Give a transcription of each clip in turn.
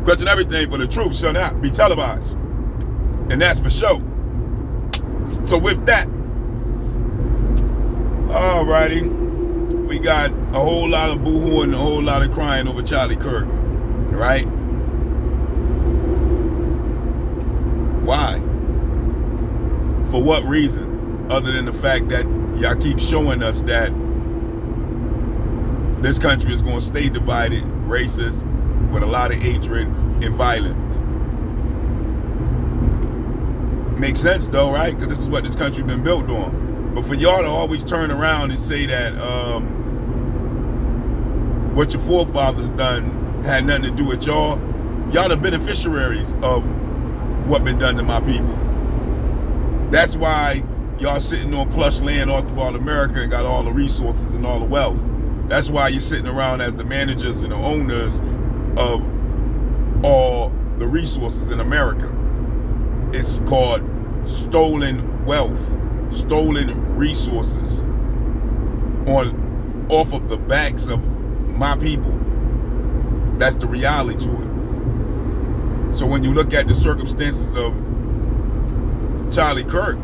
Question everything, for the truth shall not be televised. And that's for sure. So with that, alrighty, we got a whole lot of boo-hoo and a whole lot of crying over Charlie Kirk, right? Why? For what reason? Other than the fact that y'all keep showing us that this country is going to stay divided, racist, with a lot of hatred and violence. Makes sense though, right? Because this is what this country been built on. But for y'all to always turn around and say that what your forefathers done had nothing to do with y'all the beneficiaries of what been done to my people. That's why y'all sitting on plush land all throughout America and got all the resources and all the wealth. That's why you're sitting around as the managers and the owners of all the resources in America. It's called stolen wealth, stolen resources off of the backs of my people. That's the reality to it. So when you look at the circumstances of Charlie Kirk,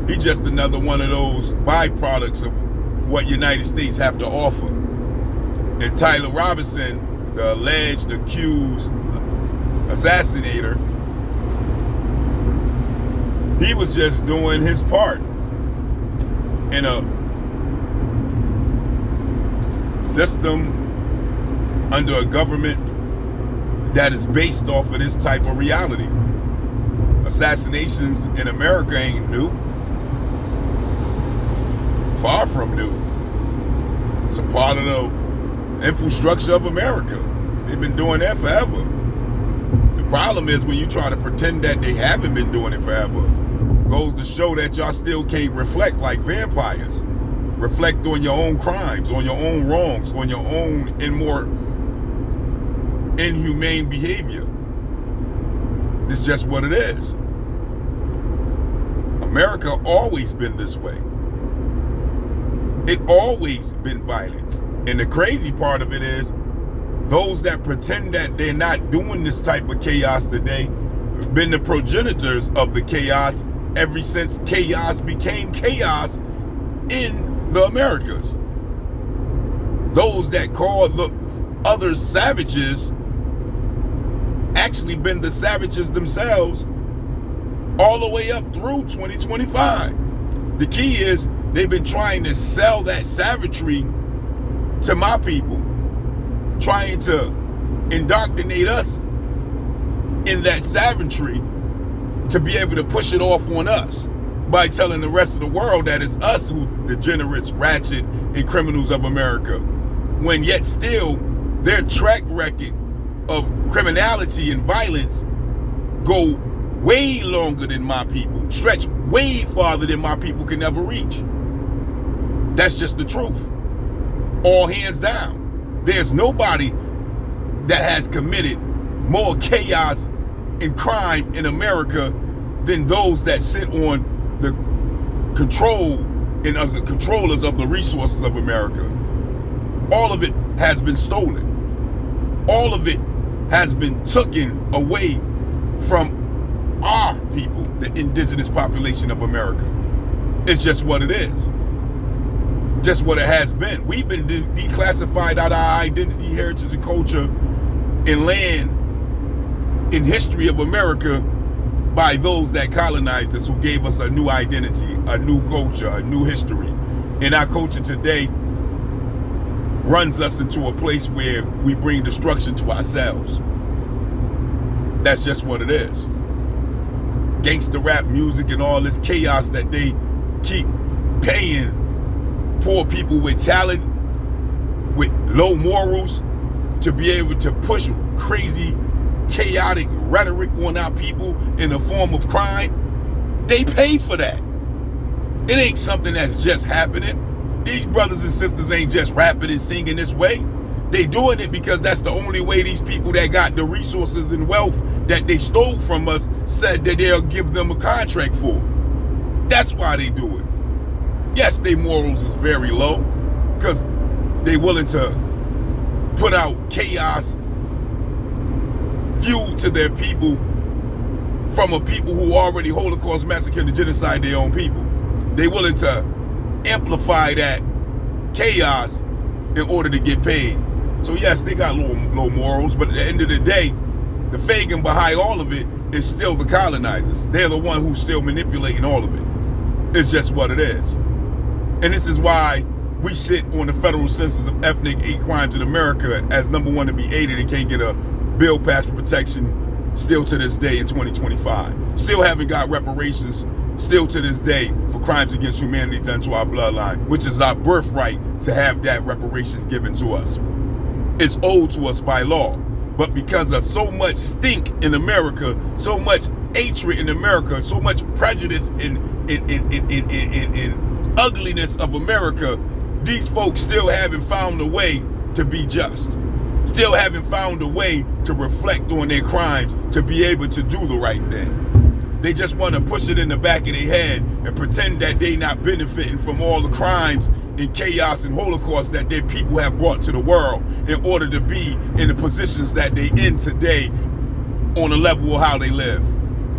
he's just another one of those byproducts of what United States have to offer. And Tyler Robinson, the alleged accused assassinator, he was just doing his part in a system under a government that is based off of this type of reality. Assassinations in America ain't new. Far from new. It's a part of the infrastructure of America. They've been doing that forever. The problem is when you try to pretend that they haven't been doing it forever, goes to show that y'all still can't reflect like vampires. Reflect on your own crimes, on your own wrongs, on your own and more inhumane behavior. It's just what it is. America always been this way. It always been violence. And the crazy part of it is, those that pretend that they're not doing this type of chaos today have been the progenitors of the chaos ever since chaos became chaos in the Americas. Those that call the other savages actually been the savages themselves all the way up through 2025. The key is they've been trying to sell that savagery to my people, trying to indoctrinate us in that savagery to be able to push it off on us by telling the rest of the world that it's us who degenerates, ratchet, and criminals of America, when yet still their track record of criminality and violence go way longer than my people, stretch way farther than my people can ever reach. That's just the truth. All hands down. There's nobody that has committed more chaos and crime in America than those that sit on the control and are the controllers of the resources of America. All of it has been stolen. All of it has been taken away from our people, the indigenous population of America. It's just what it is. Just what it has been. We've been declassified out of our identity, heritage, and culture and land in history of America by those that colonized us, who gave us a new identity, a new culture, a new history. And our culture today runs us into a place where we bring destruction to ourselves. That's just what it is. Gangster rap music and all this chaos that they keep paying poor people with talent, with low morals, to be able to push crazy, chaotic rhetoric on our people in the form of crime. They pay for that. It ain't something that's just happening. These brothers and sisters ain't just rapping and singing this way. They doing it because that's the only way these people that got the resources and wealth that they stole from us said that they'll give them a contract for. That's why they do it. Yes, their morals is very low because they willing to put out chaos feud to their people from a people who already Holocaust massacred and genocide their own people. They willing to amplify that chaos in order to get paid. So yes, they got low morals, but at the end of the day, the Fagin behind all of it is still the colonizers. They're the one who's still manipulating all of it. It's just what it is. And this is why we sit on the federal census of ethnic hate crimes in America as number one to be aided and can't get a bill passed for protection still to this day in 2025. Still haven't got reparations still to this day for crimes against humanity done to our bloodline, which is our birthright to have that reparation given to us. It's owed to us by law. But because of so much stink in America, so much hatred in America, so much prejudice in ugliness of America, these folks still haven't found a way to be just. Still haven't found a way to reflect on their crimes to be able to do the right thing. They just want to push it in the back of their head and pretend that they not benefiting from all the crimes and chaos and Holocaust that their people have brought to the world in order to be in the positions that they in today on the level of how they live.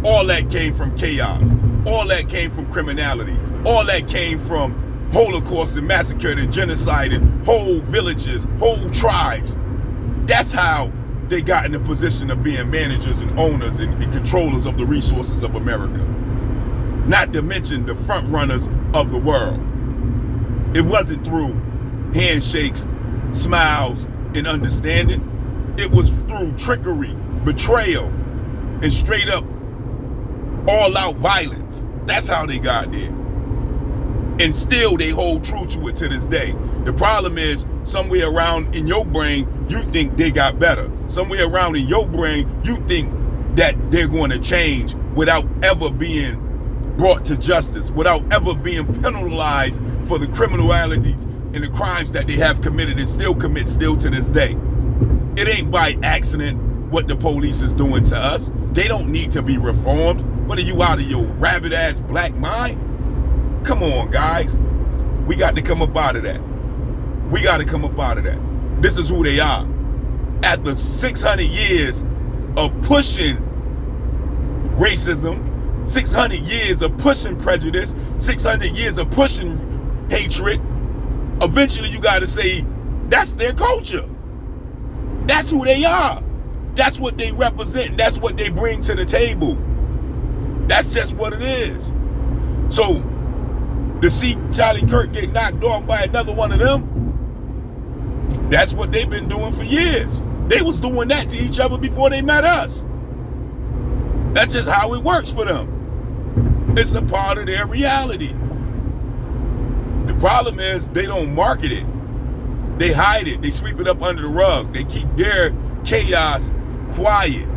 All that came from chaos. All that came from criminality. All that came from Holocaust and massacre and genocide and whole villages, whole tribes. That's how they got in the position of being managers and owners and controllers of the resources of America. Not to mention the front runners of the world. It wasn't through handshakes, smiles, and understanding. It was through trickery, betrayal, and straight up all-out violence. That's how they got there. And still they hold true to it to this day. The problem is, somewhere around in your brain, you think they got better. Somewhere around in your brain, you think that they're going to change without ever being brought to justice, without ever being penalized for the criminalities and the crimes that they have committed and still commit still to this day. It ain't by accident what the police is doing to us. They don't need to be reformed. What are you, out of your rabid ass black mind? Come on, guys. We got to come up out of that. We got to come up out of that. This is who they are. After 600 years of pushing racism, 600 years of pushing prejudice, 600 years of pushing hatred, eventually you got to say, that's their culture. That's who they are. That's what they represent. That's what they bring to the table. That's just what it is. So, to see Charlie Kirk get knocked off by another one of them, that's what they've been doing for years. They was doing that to each other before they met us. That's just how it works for them. It's a part of their reality. The problem is they don't market it. They hide it. They sweep it up under the rug. They keep their chaos quiet.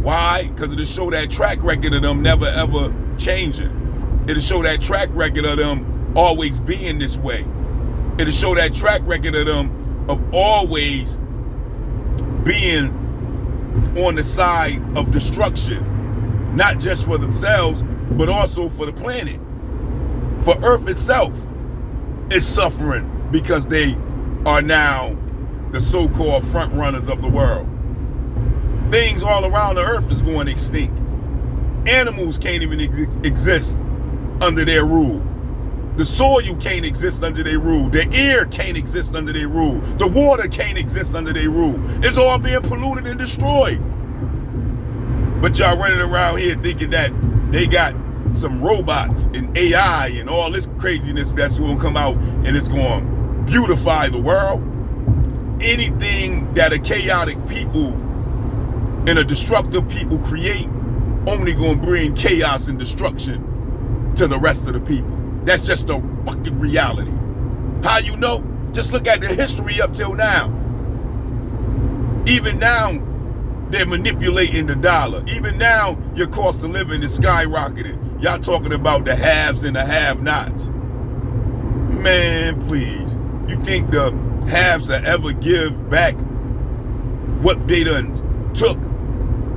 Why? Because it'll show that track record of them never ever changing. It'll show that track record of them always being this way. It'll show that track record of them of always being on the side of destruction, not just for themselves, but also for the planet. For Earth itself is suffering because they are now the so-called front runners of the world. Things all around the Earth is going extinct. Animals can't even exist under their rule. The soil can't exist under their rule. The air can't exist under their rule. The water can't exist under their rule. It's all being polluted and destroyed. But y'all running around here thinking that they got some robots and AI and all this craziness that's going to come out and it's going to beautify the world. Anything that a chaotic people and a destructive people create only going to bring chaos and destruction to the rest of the people. That's just a fucking reality. How you know? Just look at the history up till now. Even now, they're manipulating the dollar. Even now, your cost of living is skyrocketing. Y'all talking about the haves and the have-nots. Man, please. You think the haves will ever give back what they done took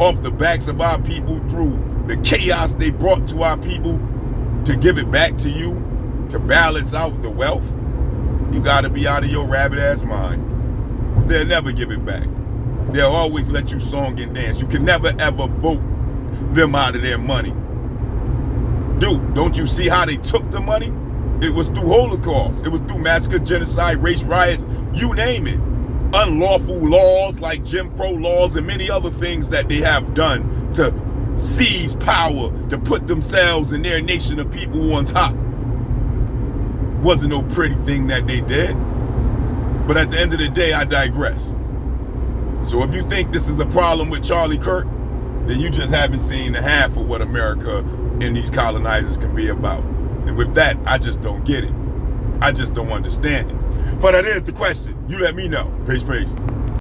off the backs of our people through the chaos they brought to our people to give it back to you, to balance out the wealth? You gotta be out of your rabbit ass mind. They'll never give it back. They'll always let you song and dance. You can never ever vote them out of their money. Dude, don't you see how they took the money? It was through Holocaust. It was through massacre, genocide, race riots, you name it. Unlawful laws like Jim Crow laws and many other things that they have done to seize power, to put themselves and their nation of people on top. Wasn't no pretty thing that they did. But at the end of the day, I digress. So if you think this is a problem with Charlie Kirk, then you just haven't seen the half of what America and these colonizers can be about. And with that, I just don't get it. I just don't understand it. But that is the question. You let me know. Peace, peace.